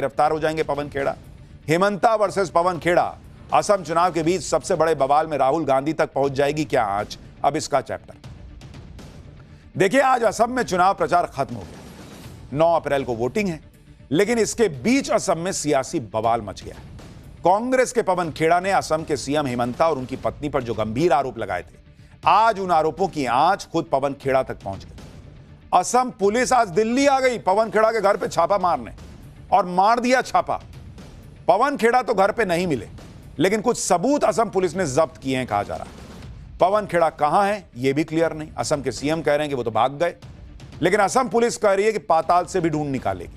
गिरफ्तार हो जाएंगे पवन खेड़ा। हेमंता वर्सेस पवन खेड़ा, असम चुनाव के बीच सबसे बड़े बवाल में राहुल गांधी तक पहुंच जाएगी क्या आंच? अब इसका चैप्टर देखिए। आज असम में चुनाव प्रचार खत्म हो गया, 9 अप्रैल को वोटिंग है, लेकिन इसके बीच असम में सियासी बवाल मच गया। कांग्रेस के पवन खेड़ा ने असम के सीएम हेमंता और उनकी पत्नी पर जो गंभीर आरोप लगाए थे, आज उन आरोपों की आंच खुद पवन खेड़ा तक पहुंच गई। असम पुलिस आज दिल्ली आ गई पवन खेड़ा के घर पे छापा मारने, और मार दिया छापा। पवन खेड़ा तो घर पे नहीं मिले, लेकिन कुछ सबूत असम पुलिस ने जब्त किए हैं, कहा जा रहा है। पवन खेड़ा कहां है यह भी क्लियर नहीं। असम के सीएम कह रहे हैं कि वो तो भाग गए, लेकिन असम पुलिस कह रही है कि पाताल से भी ढूंढ निकालेगी।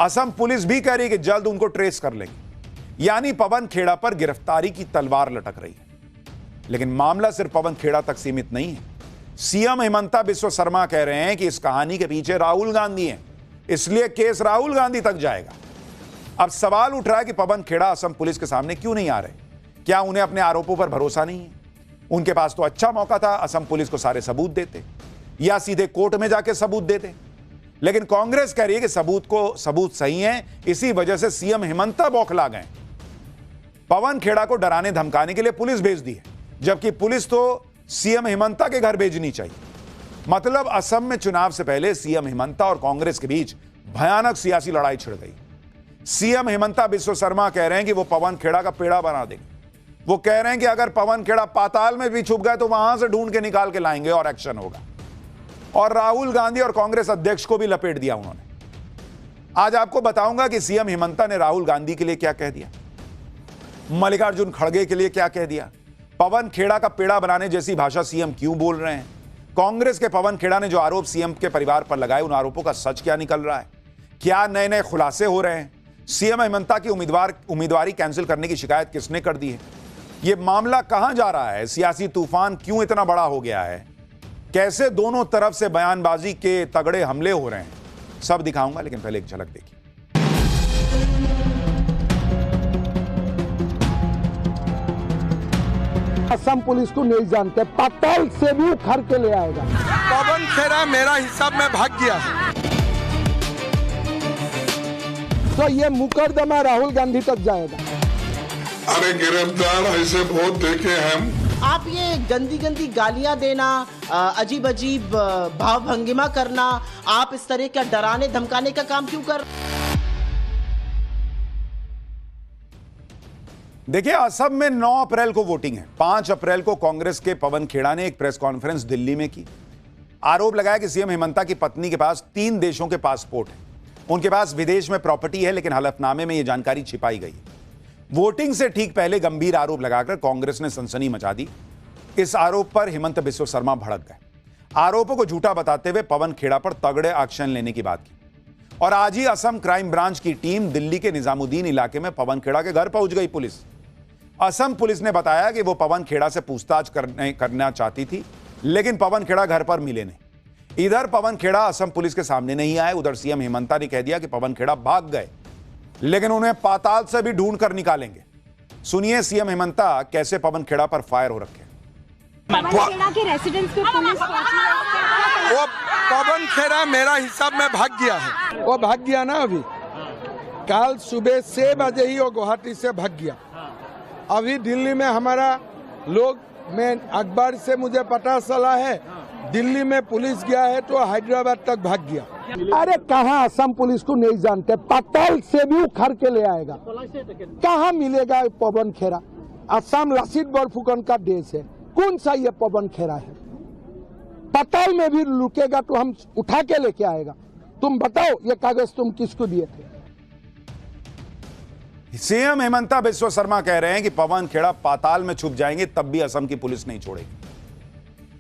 असम पुलिस भी कह रही है कि जल्द उनको ट्रेस कर लेंगे। यानी पवन खेड़ा पर गिरफ्तारी की तलवार लटक रही है। लेकिन मामला सिर्फ पवन खेड़ा तक सीमित नहीं है। सीएम हेमंता बिस्वा शर्मा कह रहे हैं कि इस कहानी के पीछे राहुल गांधी हैं, इसलिए केस राहुल गांधी तक जाएगा। अब सवाल उठ रहा है कि पवन खेड़ा असम पुलिस के सामने क्यों नहीं आ रहे? क्या उन्हें अपने आरोपों पर भरोसा नहीं है? उनके पास तो अच्छा मौका था, असम पुलिस को सारे सबूत देते या सीधे कोर्ट में जाके सबूत देते। लेकिन कांग्रेस कह रही है कि सबूत सही है, इसी वजह से सीएम हेमंता बौखला गए। पवन खेड़ा को डराने धमकाने के लिए पुलिस भेज दी है, जबकि पुलिस तो सीएम हेमंता के घर भेजनी चाहिए। मतलब असम में चुनाव से पहले सीएम हेमंता और कांग्रेस के बीच भयानक सियासी लड़ाई छिड़ गई। सीएम हेमंता बिस्वा शर्मा कह रहे हैं कि वो पवन खेड़ा का पेड़ा बना देंगे। वो कह रहे हैं कि अगर पवन खेड़ा पाताल में भी छुप गए तो वहां से ढूंढ के निकाल के लाएंगे और एक्शन होगा। और राहुल गांधी और कांग्रेस अध्यक्ष को भी लपेट दिया उन्होंने। आज आपको बताऊंगा कि सीएम हेमंता ने राहुल गांधी के लिए क्या कह दिया, मल्लिकार्जुन खड़गे के लिए क्या कह दिया, पवन खेड़ा का पेड़ा बनाने जैसी भाषा सीएम क्यों बोल रहे हैं, कांग्रेस के पवन खेड़ा ने जो आरोप सीएम के परिवार पर लगाए, उन आरोपों का सच क्या निकल रहा है, क्या नए नए खुलासे हो रहे हैं, सीएम हेमंता की उम्मीदवारी कैंसिल करने की शिकायत किसने कर दी है, यह मामला कहां जा रहा है, सियासी तूफान क्यों इतना बड़ा हो गया है, कैसे दोनों तरफ से बयानबाजी के तगड़े हमले हो रहे हैं, सब दिखाऊंगा। लेकिन पहले एक झलक देखिए। असम पुलिस को नहीं जानते, पाताल से भी उखाड़ के ले आएगा। पवन खेड़ा मेरा हिसाब में भाग गया है, तो ये मुकदमा राहुल गांधी तक जाएगा। अरे गिरफ्तार ऐसे बहुत देखे हैं। आप ये गंदी गंदी गालियां देना, अजीब अजीब भाव भंगिमा करना, आप इस तरह का डराने धमकाने का काम क्यों कर? देखिए, असम में 9 अप्रैल को वोटिंग है। 5 अप्रैल को कांग्रेस के पवन खेड़ा ने एक प्रेस कॉन्फ्रेंस दिल्ली में की। आरोप लगाया कि सीएम हेमंता की पत्नी के पास 3 देशों के पासपोर्ट हैं, उनके पास विदेश में प्रॉपर्टी है, लेकिन हलफनामे में यह जानकारी छिपाई गई है। वोटिंग से ठीक पहले गंभीर आरोप लगाकर कांग्रेस ने सनसनी मचा दी। इस आरोप पर हेमंत बिस्वा शर्मा भड़क गए। आरोपों को झूठा बताते हुए पवन खेड़ा पर तगड़े एक्शन लेने की बात की। और आज ही असम क्राइम ब्रांच की टीम दिल्ली के निजामुद्दीन इलाके में पवन खेड़ा के घर पहुंच गई। पुलिस, असम पुलिस ने बताया कि वो पवन खेड़ा से पूछताछ करना चाहती थी, लेकिन पवन खेड़ा घर पर मिले नहीं। इधर पवन खेड़ा असम पुलिस के सामने नहीं आए, उधर सीएम हेमंता ने कह दिया कि पवन खेड़ा भाग गए, लेकिन उन्हें पाताल से भी ढूंढ कर निकालेंगे। सुनिए सीएम हेमंता कैसे पवन खेड़ा पर फायर हो रखे। पवन खेड़ा के रेसिडेंस पे पुलिस पहुंची। वो पवन खेड़ा मेरा हिसाब में भाग गया है। वो भाग गया ना, अभी कल सुबह 6 बजे ही वो गुवाहाटी से भाग गया। अभी दिल्ली में हमारा लोग, मैं अखबार से मुझे पता चला है दिल्ली में पुलिस गया है तो हैदराबाद तक भाग गया। अरे कहाँ असम पुलिस को नहीं जानते, पाताल से भी उखाड़ के ले आएगा। कहाँ मिलेगा पवन खेड़ा? असम लासित बरफुकन का देश है, कौन सा ये पवन खेड़ा है? पाताल में भी लुकेगा तो हम उठा के लेके आएगा। तुम बताओ ये कागज तुम किसको दिए थे? सीएम हेमंता बिस्वा शर्मा कह रहे हैं कि पवन खेड़ा पाताल में छुप जाएंगे तब भी असम की पुलिस नहीं छोड़ेगी।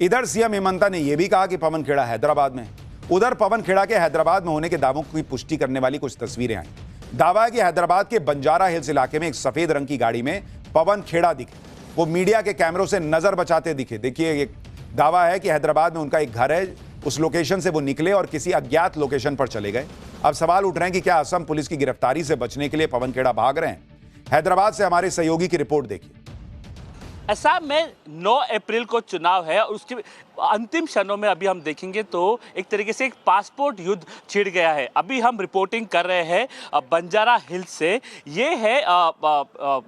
इधर सीएम हेमंता ने यह भी कहा कि पवन खेड़ा हैदराबाद में। उधर पवन खेड़ा के हैदराबाद में होने के दावों की पुष्टि करने वाली कुछ तस्वीरें आई। दावा है कि हैदराबाद के बंजारा हिल्स इलाके में एक सफेद रंग की गाड़ी में पवन खेड़ा दिखे। वो मीडिया के कैमरों से नजर बचाते दिखे। देखिए, एक दावा है कि हैदराबाद में उनका एक घर है, उस लोकेशन से वो निकले और किसी अज्ञात लोकेशन पर चले गए। अब सवाल उठ रहे हैं कि क्या असम पुलिस की गिरफ्तारी से बचने के लिए पवन खेड़ा भाग रहे हैं? हैदराबाद से हमारे सहयोगी की रिपोर्ट देखिए। असम में 9 अप्रैल को चुनाव है और उसके अंतिम क्षणों में अभी हम देखेंगे तो एक तरीके से एक पासपोर्ट युद्ध छिड़ गया है। अभी हम रिपोर्टिंग कर रहे हैं बंजारा हिल्स से। ये है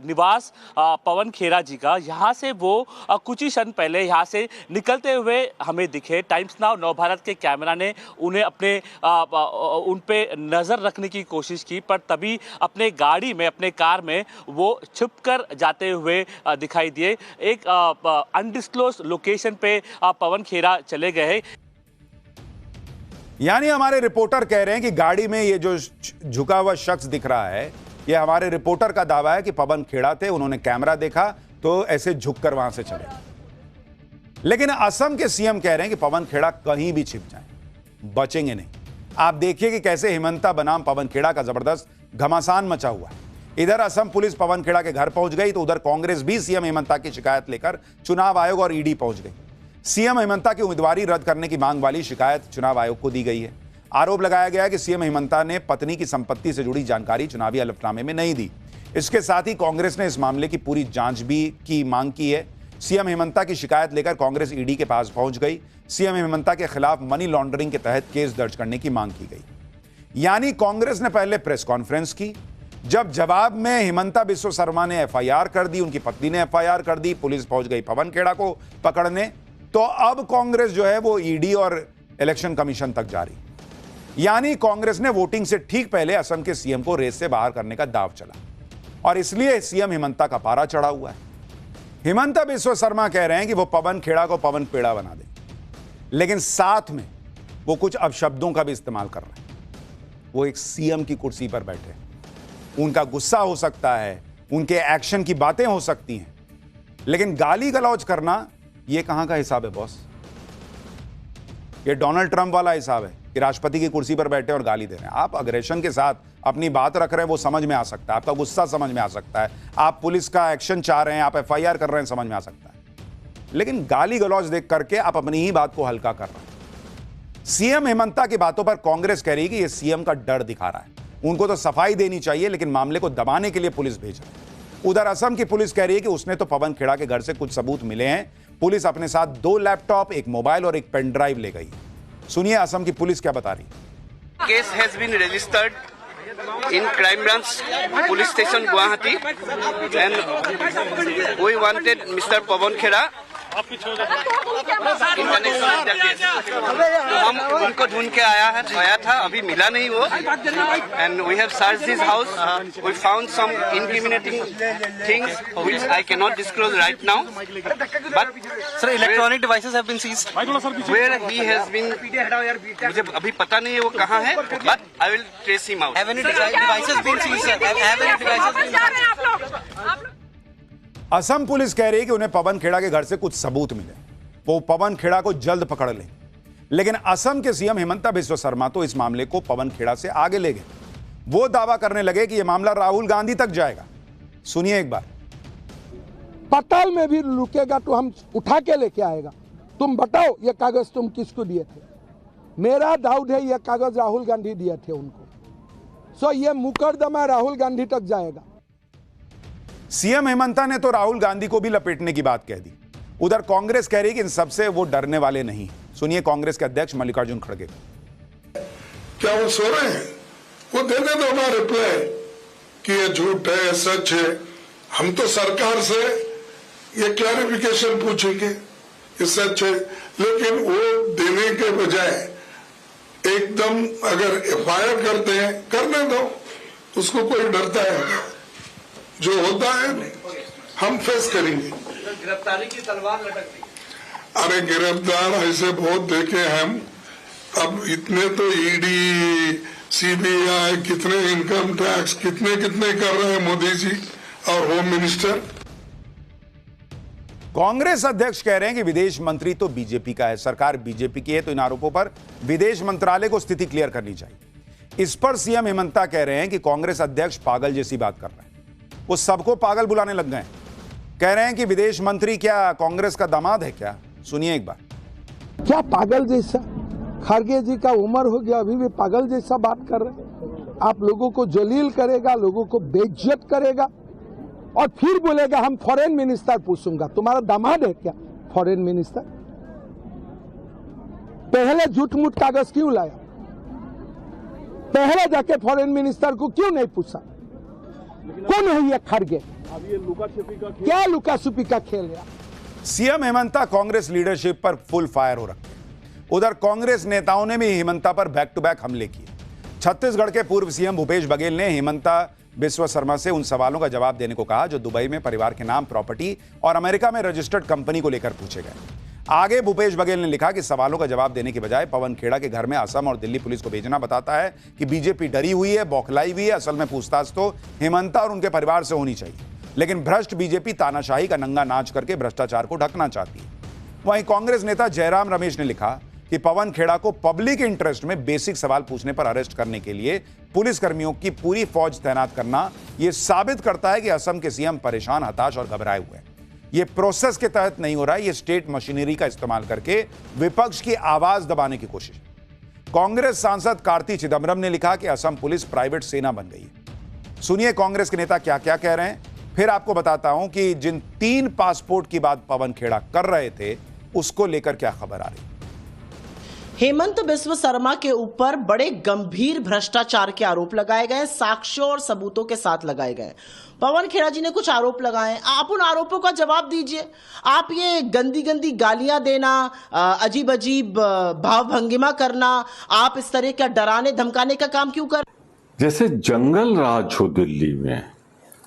निवास पवन खेड़ा जी का। यहाँ से वो कुछ ही क्षण पहले यहाँ से निकलते हुए हमें दिखे। टाइम्स नाउ नवभारत के कैमरा ने उन्हें अपने उन पे नज़र रखने की कोशिश की, पर तभी अपने गाड़ी में, अपने कार में वो छुप कर जाते हुए दिखाई दिए। एक अनडिस्क्लोज लोकेशन पे पवन खेड़ा चले गए हैं। यानी हमारे रिपोर्टर कह रहे हैं कि गाड़ी में ये जो झुका हुआ शख्स दिख रहा है, ये हमारे रिपोर्टर का दावा है कि पवन खेड़ा थे। उन्होंने कैमरा देखा तो ऐसे झुककर वहां से चले। लेकिन असम के सीएम कह रहे हैं कि पवन खेड़ा कहीं भी छिप जाए, बचेंगे नहीं। आप देखिए कि कैसे हिमंता बनाम पवन खेड़ा का जबरदस्त घमासान मचा हुआ है। इधर असम पुलिस पवन खेड़ा के घर पहुंच गई तो उधर कांग्रेस भी सीएम हिमंता की शिकायत लेकर चुनाव आयोग और ईडी पहुंच गई। सीएम हिमंता की उम्मीदवारी रद्द करने की मांग वाली शिकायत चुनाव आयोग को दी गई है। आरोप लगाया गया है कि सीएम हिमंता ने पत्नी की संपत्ति से जुड़ी जानकारी चुनावी हलफनामे में नहीं दी। इसके साथ ही कांग्रेस ने इस मामले की पूरी जांच भी की मांग की है। सीएम हिमंता की शिकायत लेकर कांग्रेस ईडी के पास पहुंच गई। सीएम हिमंता के खिलाफ मनी लॉन्ड्रिंग के तहत केस दर्ज करने की मांग की गई। यानी कांग्रेस ने पहले प्रेस कॉन्फ्रेंस की, जब जवाब में हिमंता बिस्वा शर्मा ने एफआईआर कर दी, उनकी पत्नी ने एफआईआर कर दी, पुलिस पहुंच गई पवन खेड़ा को पकड़ने, तो अब कांग्रेस जो है वो ईडी और इलेक्शन कमीशन तक जा रही। यानी कांग्रेस ने वोटिंग से ठीक पहले असम के सीएम को रेस से बाहर करने का दांव चला और इसलिए सीएम हिमंता का पारा चढ़ा हुआ है। हिमंता बिस्वा शर्मा कह रहे हैं कि वो पवन खेड़ा को पवन पेड़ा बना दे, लेकिन साथ में वो कुछ अपशब्दों का भी इस्तेमाल कर रहे हैं। वो एक सीएम की कुर्सी पर बैठे हैं, उनका गुस्सा हो सकता है, उनके एक्शन की बातें हो सकती हैं, लेकिन गाली गलौज करना ये कहां का हिसाब है बॉस? ये डोनाल्ड ट्रंप वाला हिसाब है कि राष्ट्रपति की कुर्सी पर बैठे और गाली दे रहे हैं। आप अग्रेशन के साथ अपनी बात रख रहे हैं, वो समझ में आ सकता है, आपका गुस्सा समझ में आ सकता है, आप पुलिस का एक्शन चाह रहे हैं, आप एफआईआर कर रहे हैं, समझ में आ सकता है, लेकिन गाली गलौज देख करके आप अपनी ही बात को हल्का कर रहे हैं। सीएम हिमंता की बातों पर कांग्रेस कह रही है कि यह सीएम का डर दिखा रहा है, उनको तो सफाई देनी चाहिए, लेकिन मामले को दबाने के लिए पुलिस भेज रही है। उधर असम की पुलिस कह रही है कि उसने तो पवन खेड़ा के घर से कुछ सबूत मिले हैं। पुलिस अपने साथ 2 लैपटॉप, एक मोबाइल और एक पेन ड्राइव ले गई। सुनिए असम की पुलिस क्या बता रही है। Case has been registered in crime branch police station Guwahati and we wanted Mr. Pawan Kheda in connection with the case. तो हम उनको ढूंढ के आया था, अभी मिला नहीं वो, and we have searched his house. We found some incriminating things which I cannot disclose right now. But sir, electronic devices have been seized. Where he has been, मुझे अभी पता नहीं है वो कहाँ है, but I will trace him out. Have any devices been seized, sir? Have any devices been seized? Assam police कह रही है कि उन्हें पवन खेड़ा के घर से कुछ सबूत मिले, वो पवन खेड़ा को जल्द पकड़ लें। लेकिन असम के सीएम हिमंता बिस्वा शर्मा तो इस मामले को पवन खेड़ा से आगे ले गए। वो दावा करने लगे कि यह मामला राहुल गांधी तक जाएगा। सुनिए एक बार। पताल में भी रुकेगा तो हम उठा के लेके आएगा। तुम बताओ ये कागज तुम किसको दिए थे? मेरा डाउट है ये कागज राहुल गांधी दिए थे उनको। सो ये मुकदमा राहुल गांधी तक जाएगा। सीएम हिमंता ने तो राहुल गांधी को भी लपेटने की बात कह दी। उधर कांग्रेस कह रही है कि इन सबसे वो डरने वाले नहीं। सुनिए कांग्रेस के अध्यक्ष मल्लिकार्जुन खड़गे। क्या वो सो रहे हैं? वो देने दो हमारा रिप्लाई कि ये झूठ है, सच है। हम तो सरकार से ये क्लैरिफिकेशन पूछेंगे ये सच है, लेकिन वो देने के बजाय एकदम अगर एफआईआर करते हैं, करने दो, उसको कोई डरता है? जो होता है हम फेस करेंगे। गिरफ्तारी की तलवार लटक दी। अरे गिरफ्तार ऐसे बहुत देखे हम। अब इतने तो ईडी, सीबीआई, कितने इनकम टैक्स, कितने कर रहे हैं मोदी जी और होम मिनिस्टर। कांग्रेस अध्यक्ष कह रहे हैं कि विदेश मंत्री तो बीजेपी का है, सरकार बीजेपी की है, तो इन आरोपों पर विदेश मंत्रालय को स्थिति क्लियर करनी चाहिए। इस पर सीएम हिमंता कह रहे हैं कि कांग्रेस अध्यक्ष पागल जैसी बात कर रहे हैं, वो सबको पागल बुलाने लग गए। कह रहे हैं कि विदेश मंत्री क्या कांग्रेस का दामाद है क्या? सुनिए एक बार। क्या पागल जैसा? खड़गे जी का उम्र हो गया, अभी भी पागल जैसा बात कर रहे हैं। आप लोगों को जलील करेगा, लोगों को बेइज्जत करेगा और फिर बोलेगा हम फॉरेन मिनिस्टर पूछूंगा। तुम्हारा दामाद है क्या फॉरेन मिनिस्टर? पहले झूठ मूठ कागज क्यों लाया? पहले जाके फॉरेन मिनिस्टर को क्यों नहीं पूछा? कौन है ये खड़गे? क्या लुका छुपी का खेल है? सीएम हेमंता कांग्रेस लीडरशिप पर फुल फायर हो रखे। उधर कांग्रेस नेताओं ने भी हेमंता पर बैक टू बैक हमले किए। छत्तीसगढ़ के पूर्व सीएम भूपेश बघेल ने हेमंता बिस्वा शर्मा से उन सवालों का जवाब देने को कहा जो दुबई में परिवार के नाम, प्रॉपर्टी और अमेरिका में रजिस्टर्ड कंपनी को लेकर पूछे गए। आगे भूपेश बघेल ने लिखा कि सवालों का जवाब देने के बजाय पवन खेड़ा के घर में असम और दिल्ली पुलिस को भेजना बताता है कि बीजेपी डरी हुई है, बौखलाई हुई है। असल में पूछताछ तो हेमंता और उनके परिवार से होनी चाहिए, लेकिन भ्रष्ट बीजेपी तानाशाही का नंगा नाच करके भ्रष्टाचार को ढकना चाहती है। वहीं कांग्रेस नेता जयराम रमेश ने लिखा कि पवन खेड़ा को पब्लिक इंटरेस्ट में बेसिक सवाल पूछने पर अरेस्ट करने के लिए पुलिस कर्मियों की पूरी फौज तैनात करना यह साबित करता है कि असम के सीएम परेशान, हताश और घबराए हुए हैं। यह प्रोसेस के तहत नहीं हो रहा है, यह स्टेट मशीनरी का इस्तेमाल करके विपक्ष की आवाज दबाने की कोशिश है। कांग्रेस सांसद कार्ति चिदम्बरम ने लिखा कि असम पुलिस प्राइवेट सेना बन गई है। सुनिए कांग्रेस के नेता क्या क्या कह रहे हैं, फिर आपको बताता हूं कि जिन 3 पासपोर्ट की बात पवन खेड़ा कर रहे थे उसको लेकर क्या खबर आ रही। हेमंत बिस्वा शर्मा के ऊपर बड़े गंभीर भ्रष्टाचार के आरोप लगाए गए, साक्ष्यों और सबूतों के साथ लगाए गए। पवन खेड़ा जी ने कुछ आरोप लगाए, आप उन आरोपों का जवाब दीजिए। आप ये गंदी गंदी गालियां देना, अजीब अजीब भाव भंगिमा करना, आप इस तरह का डराने धमकाने का काम क्यों कर? जैसे जंगल राज हो दिल्ली में,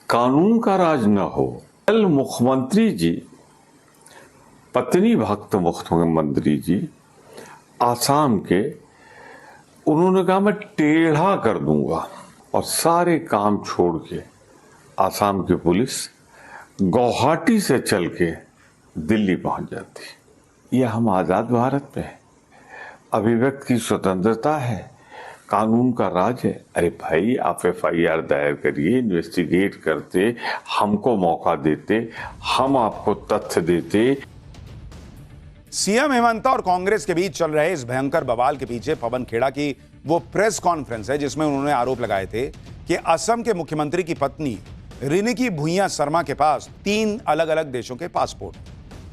कानून का राज न हो। कल मुख्यमंत्री जी, पत्नी भक्त मुख्यमंत्री जी आसाम के, उन्होंने कहा मैं टेढ़ा कर दूंगा और सारे काम छोड़ के आसाम की पुलिस गुवाहाटी से चल के दिल्ली पहुंच जाती। ये हम आजाद भारत में है, अभिव्यक्ति की स्वतंत्रता है, कानून का राज है। अरे भाई, आप FIR दायर करिए, इन्वेस्टिगेट करते, हमको मौका देते, हम आपको तथ्य देते। सीएम हेमंता और कांग्रेस के बीच चल रहे इस भयंकर बवाल के पीछे पवन खेड़ा की वो प्रेस कॉन्फ्रेंस है जिसमें उन्होंने आरोप लगाए थे कि असम के मुख्यमंत्री की पत्नी रिनिकी भुइयां शर्मा के पास 3 अलग अलग देशों के पासपोर्ट,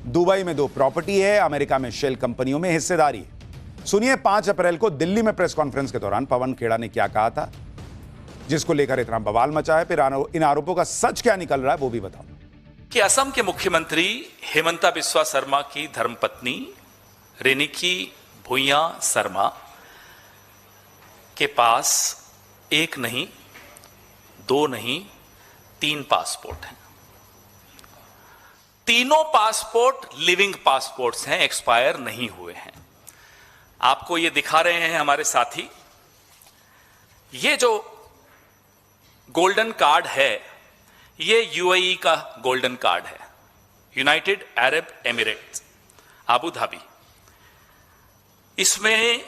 दुबई में 2 प्रॉपर्टी है, अमेरिका में शेल कंपनियों में हिस्सेदारी है। सुनिए 5 अप्रैल को दिल्ली में प्रेस कॉन्फ्रेंस के दौरान पवन खेड़ा ने क्या कहा था जिसको लेकर इतना बवाल मचा है। फिर इन आरोपों का सच क्या निकल रहा है वो भी बताओ। कि असम के मुख्यमंत्री हेमंता बिस्वा शर्मा की धर्मपत्नी रिनिकी भुइयां शर्मा के पास 1 नहीं, 2 नहीं, 3 पासपोर्ट हैं। तीनों पासपोर्ट लिविंग पासपोर्ट्स हैं, एक्सपायर नहीं हुए हैं। आपको ये दिखा रहे हैं हमारे साथी। ये जो गोल्डन कार्ड है, ये UAE का गोल्डन कार्ड है, United Arab Emirates, Abu Dhabi. इसमें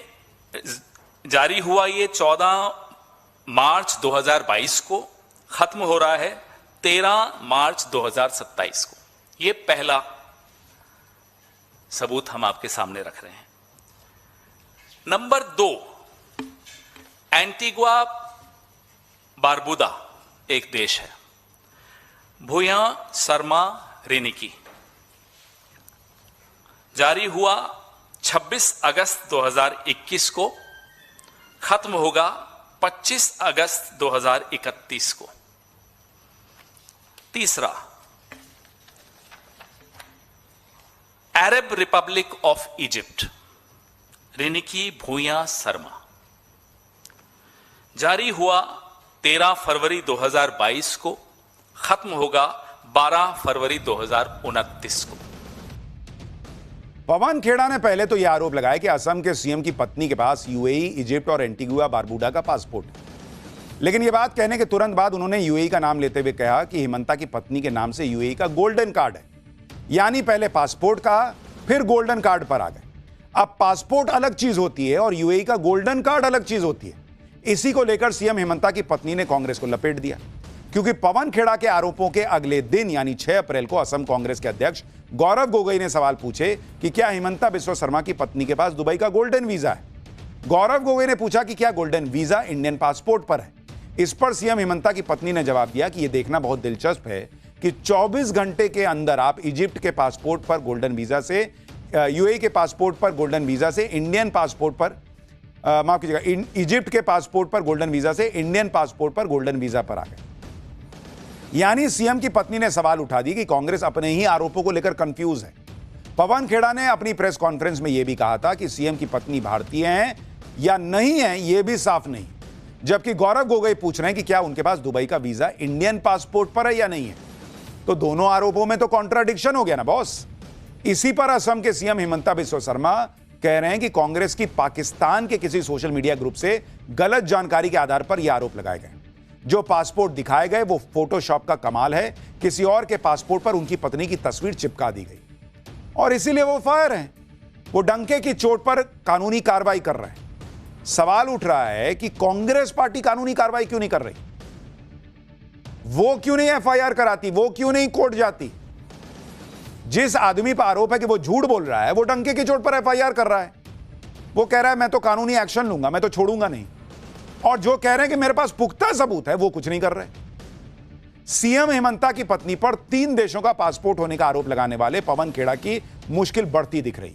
जारी हुआ ये 14 मार्च 2022 को, खत्म हो रहा है 13 मार्च 2027 को। ये पहला सबूत हम आपके सामने रख रहे हैं। नंबर 2, एंटीगुआ बारबुदा एक देश है, भुइयां शर्मा रिनिकी, जारी हुआ 26 अगस्त 2021 को, खत्म होगा 25 अगस्त 2031 को। तीसरा, Arab republic of Egypt, Riniki Bhuyan Sharma, जारी हुआ 13 फरवरी 2022 को, खत्म होगा 12 फरवरी 2029 को। पवन खेड़ा ने पहले तो यह आरोप लगाया कि असम के सीएम की पत्नी के पास UAE, इजिप्ट और एंटीगुआ बारबुडा का पासपोर्ट है। लेकिन यह बात कहने के तुरंत बाद उन्होंने UAE का नाम लेते हुए कहा कि हेमंता की पत्नी के नाम से UAE का गोल्डन कार्ड है। यानी पहले पासपोर्ट कहा, फिर गोल्डन कार्ड पर आ गए। अब पासपोर्ट अलग चीज होती है और UAE का गोल्डन कार्ड अलग चीज होती है। इसी को लेकर सीएम हेमंता की पत्नी ने कांग्रेस को लपेट दिया, क्योंकि पवन खेड़ा के आरोपों के अगले दिन यानी 6 अप्रैल को असम कांग्रेस के अध्यक्ष गौरव गोगोई ने सवाल पूछे कि क्या हेमंता बिस्वा शर्मा की पत्नी के पास दुबई का गोल्डन वीजा है। गौरव गोगोई ने पूछा कि क्या गोल्डन वीजा इंडियन पासपोर्ट पर है। इस पर सीएम हेमंता की पत्नी ने जवाब दिया कि यह देखना बहुत दिलचस्प है कि 24 घंटे के अंदर आप इजिप्ट के पासपोर्ट पर गोल्डन वीजा से यूएई के पासपोर्ट पर गोल्डन वीजा से इंडियन पासपोर्ट पर, माफ कीजिएगा, इजिप्ट के पासपोर्ट पर गोल्डन वीजा से इंडियन पासपोर्ट पर गोल्डन वीजा पर आ गए। यानी सीएम की पत्नी ने सवाल उठा दी कि कांग्रेस अपने ही आरोपों को लेकर कंफ्यूज है। पवन खेड़ा ने अपनी प्रेस कॉन्फ्रेंस में यह भी कहा था कि सीएम की पत्नी भारतीय हैं या नहीं है यह भी साफ नहीं, जबकि गौरव गोगोई पूछ रहे हैं कि क्या उनके पास दुबई का वीजा इंडियन पासपोर्ट पर है या नहीं है। तो दोनों आरोपों में तो कॉन्ट्राडिक्शन हो गया ना बॉस। इसी पर असम के सीएम हिमंता बिस्वा शर्मा कह रहे हैं कि कांग्रेस की पाकिस्तान के किसी सोशल मीडिया ग्रुप से गलत जानकारी के आधार पर यह आरोप लगाए गए। जो पासपोर्ट दिखाए गए वो फोटोशॉप का कमाल है, किसी और के पासपोर्ट पर उनकी पत्नी की तस्वीर चिपका दी गई और इसीलिए वो फायर हैं। वो डंके की चोट पर कानूनी कार्रवाई कर रहे हैं। सवाल उठ रहा है कि कांग्रेस पार्टी कानूनी कार्रवाई क्यों नहीं कर रही, वो क्यों नहीं एफआईआर कराती, वो क्यों नहीं कोर्ट जाती। जिस आदमी पर आरोप है कि वो झूठ बोल रहा है वो डंके की चोट पर एफआईआर कर रहा है। वो कह रहा है मैं तो कानूनी एक्शन लूंगा, मैं तो छोड़ूंगा नहीं। और जो कह रहे हैं कि मेरे पास पुख्ता सबूत है वो कुछ नहीं कर रहे। सीएम हिमंता की पत्नी पर 3 देशों का पासपोर्ट होने का आरोप लगाने वाले पवन खेड़ा की मुश्किल बढ़ती दिख रही,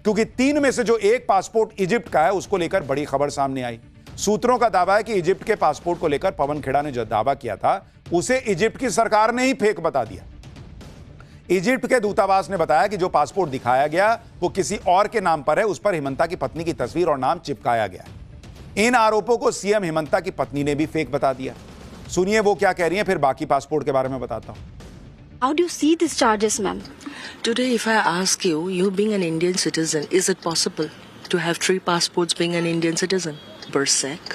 क्योंकि 3 में से जो एक पासपोर्ट इजिप्ट का है उसको लेकर बड़ी खबर सामने आई। सूत्रों का दावा है कि इजिप्ट के पासपोर्ट को लेकर पवन खेड़ा ने जो दावा किया था उसे इजिप्ट की सरकार ने ही फेक बता दिया। इजिप्ट के दूतावास ने बताया कि जो पासपोर्ट दिखाया गया वो किसी और के नाम पर है, उस पर हिमंता की पत्नी की तस्वीर और नाम चिपकाया गया। इन आरोपों को सीएम हिमंता की पत्नी ने भी फेक बता दिया। सुनिए वो क्या कह रही हैं, फिर बाकी पासपोर्ट के बारे में बताता हूं। How do you see these charges, ma'am? Today, if I ask you, you being an Indian citizen, is it possible to have 3 passports being an Indian citizen per sec?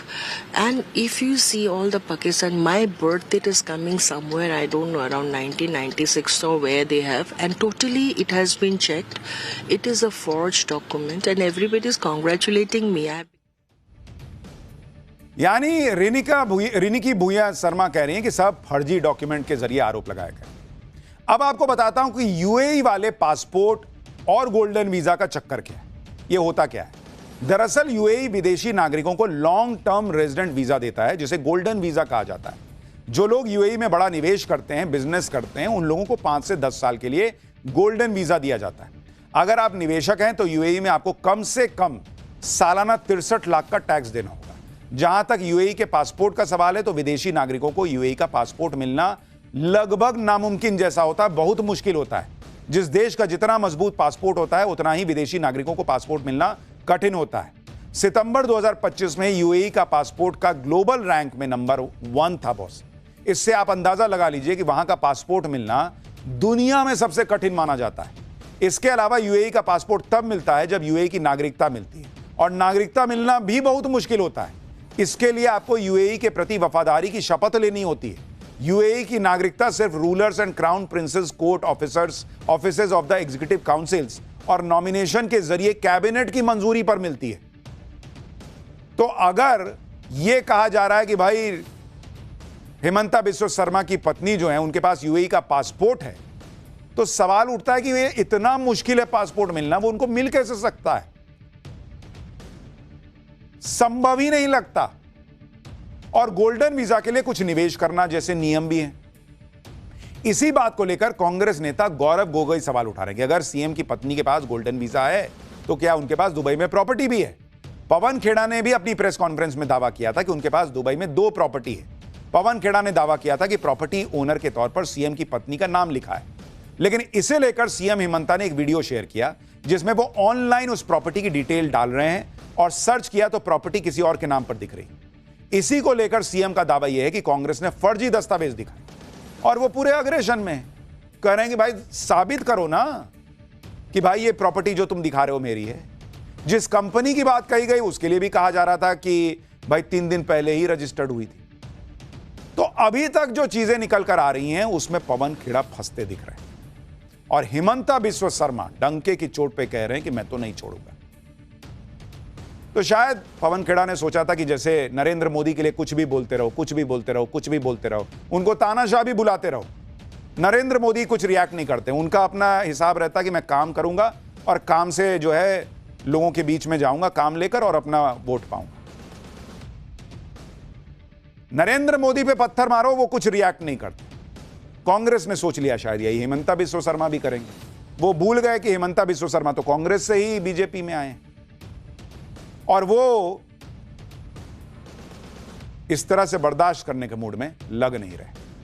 And if you see all the Pakistan, my birth date is coming somewhere, I don't know, around 1996 or where they have, and totally it has been checked. It is a forged document and everybody is congratulating me. यानी रिनिकी भूया शर्मा कह रही हैं कि सब फर्जी document के जरिए आरोप लगाए गए। अब आपको बताता हूं कि यूएई वाले पासपोर्ट और गोल्डन वीजा का चक्कर क्या है, ये होता क्या है। दरअसल यूएई विदेशी नागरिकों को लॉन्ग टर्म रेजिडेंट वीजा देता है, जिसे गोल्डन वीजा कहा जाता है। जो लोग यूएई में बड़ा निवेश करते हैं, बिजनेस करते हैं, उन लोगों को 5 से 10 साल के लिए गोल्डन वीजा दिया जाता है। अगर आप निवेशक हैं तो यूएई में आपको कम से कम सालाना 63 लाख का टैक्स देना होगा। जहां तक यूएई के पासपोर्ट का सवाल है तो विदेशी नागरिकों को यूएई का पासपोर्ट मिलना लगभग नामुमकिन जैसा होता है, बहुत मुश्किल होता है। जिस देश का जितना मजबूत पासपोर्ट होता है उतना ही विदेशी नागरिकों को पासपोर्ट मिलना कठिन होता है। सितंबर 2025 में यूएई का पासपोर्ट का ग्लोबल रैंक में नंबर 1 था बॉस। इससे आप अंदाजा लगा लीजिए कि वहां का पासपोर्ट मिलना दुनिया में सबसे कठिन माना जाता है। इसके अलावा यूएई का पासपोर्ट तब मिलता है जब यूएई की नागरिकता मिलती है, और नागरिकता मिलना भी बहुत मुश्किल होता है। इसके लिए आपको यूएई के प्रति वफादारी की शपथ लेनी होती है। यूएई की नागरिकता सिर्फ rulers and crown princess, court officers, offices of the executive councils और नॉमिनेशन के जरिए कैबिनेट की मंजूरी पर मिलती है। तो अगर यह कहा जा रहा है कि भाई हिमंता बिस्वा शर्मा की पत्नी जो है उनके पास यूएई का पासपोर्ट है, तो सवाल उठता है कि ये इतना मुश्किल है पासपोर्ट मिलना, वो उनको मिल कैसे सकता है? संभव ही नहीं लगता। और गोल्डन वीजा के लिए कुछ निवेश करना जैसे नियम भी हैं। इसी बात को लेकर कांग्रेस नेता गौरव गोगोई सवाल उठा रहे हैं कि अगर सीएम की पत्नी के पास गोल्डन वीजा है तो क्या उनके पास दुबई में प्रॉपर्टी भी है? पवन खेड़ा ने भी अपनी प्रेस कॉन्फ्रेंस में दावा किया था कि उनके पास दुबई में 2 प्रॉपर्टी है। पवन खेड़ा ने दावा किया था कि प्रॉपर्टी ओनर के तौर पर सीएम की पत्नी का नाम लिखा है, लेकिन इसे लेकर सीएम हिमंता ने एक वीडियो शेयर किया जिसमें वो ऑनलाइन उस प्रॉपर्टी की डिटेल डाल रहे हैं और सर्च किया तो प्रॉपर्टी किसी और के नाम पर दिख रही। इसी को लेकर सीएम का दावा यह है कि कांग्रेस ने फर्जी दस्तावेज दिखाए और वो पूरे अग्रेशन में कह रहे हैं कि भाई साबित करो ना कि भाई ये प्रॉपर्टी जो तुम दिखा रहे हो मेरी है। जिस कंपनी की बात कही गई उसके लिए भी कहा जा रहा था कि भाई 3 दिन पहले ही रजिस्टर्ड हुई थी। तो अभी तक जो चीजें निकल कर आ रही हैं उसमें पवन खेड़ा फंसते दिख रहे हैं और हिमंता बिस्वा शर्मा डंके की चोट पे कह रहे हैं कि मैं तो नहीं छोड़ूंगा। तो शायद पवन खेड़ा ने सोचा था कि जैसे नरेंद्र मोदी के लिए कुछ भी बोलते रहो, कुछ भी बोलते रहो, कुछ भी बोलते रहो, उनको तानाशाह भी बुलाते रहो। नरेंद्र मोदी कुछ रिएक्ट नहीं करते, उनका अपना हिसाब रहता कि मैं काम करूंगा और काम से जो है लोगों के बीच में जाऊंगा काम लेकर और अपना वोट पाऊंगा। नरेंद्र मोदी पे पत्थर मारो, वो कुछ रिएक्ट नहीं करते। कांग्रेस ने सोच लिया शायद यही हिमंता बिस्वा शर्मा भी करेंगे। वो भूल गए कि हेमंता बिस्वा शर्मा तो कांग्रेस से ही बीजेपी में आए और वो इस तरह से बर्दाश्त करने के मूड में लग नहीं रहे।